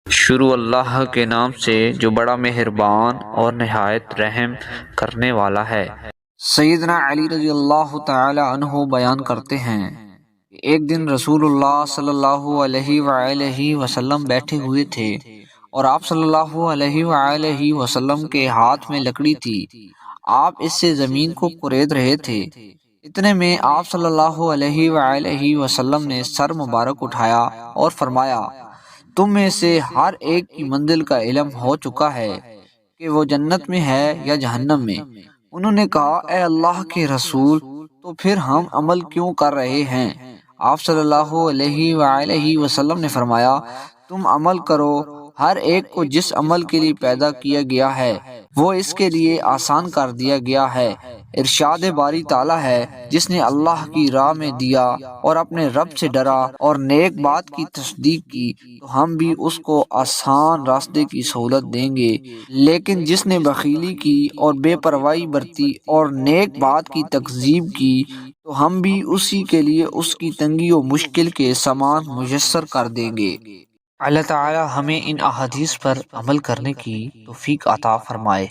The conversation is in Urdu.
شروع اللہ کے نام سے جو بڑا مہربان اور نہایت رحم کرنے والا ہے۔ سیدنا علی رضی اللہ تعالی عنہ بیان کرتے ہیں کہ ایک دن رسول اللہ صلی اللہ علیہ وآلہ وسلم بیٹھے ہوئے تھے اور آپ صلی اللہ علیہ وآلہ وسلم کے ہاتھ میں لکڑی تھی۔ آپ اس سے زمین کو کورید رہے تھے۔ اتنے میں آپ صلی اللہ علیہ وآلہ وسلم نے سر مبارک اٹھایا اور فرمایا، تم میں سے ہر ایک کی منزل کا علم ہو چکا ہے کہ وہ جنت میں ہے یا جہنم میں۔ انہوں نے کہا، اے اللہ کے رسول، تو پھر ہم عمل کیوں کر رہے ہیں؟ آپ صلی اللہ علیہ وآلہ وسلم نے فرمایا، تم عمل کرو، ہر ایک کو جس عمل کے لیے پیدا کیا گیا ہے وہ اس کے لیے آسان کر دیا گیا ہے۔ ارشاد باری تعالیٰ ہے، جس نے اللہ کی راہ میں دیا اور اپنے رب سے ڈرا اور نیک بات کی تصدیق کی تو ہم بھی اس کو آسان راستے کی سہولت دیں گے، لیکن جس نے بخیلی کی اور بے پرواہی برتی اور نیک بات کی تکذیب کی تو ہم بھی اسی کے لیے اس کی تنگی و مشکل کے سامان میسر کر دیں گے۔ اللہ تعالی ہمیں ان احادیث پر عمل کرنے کی توفیق عطا فرمائے۔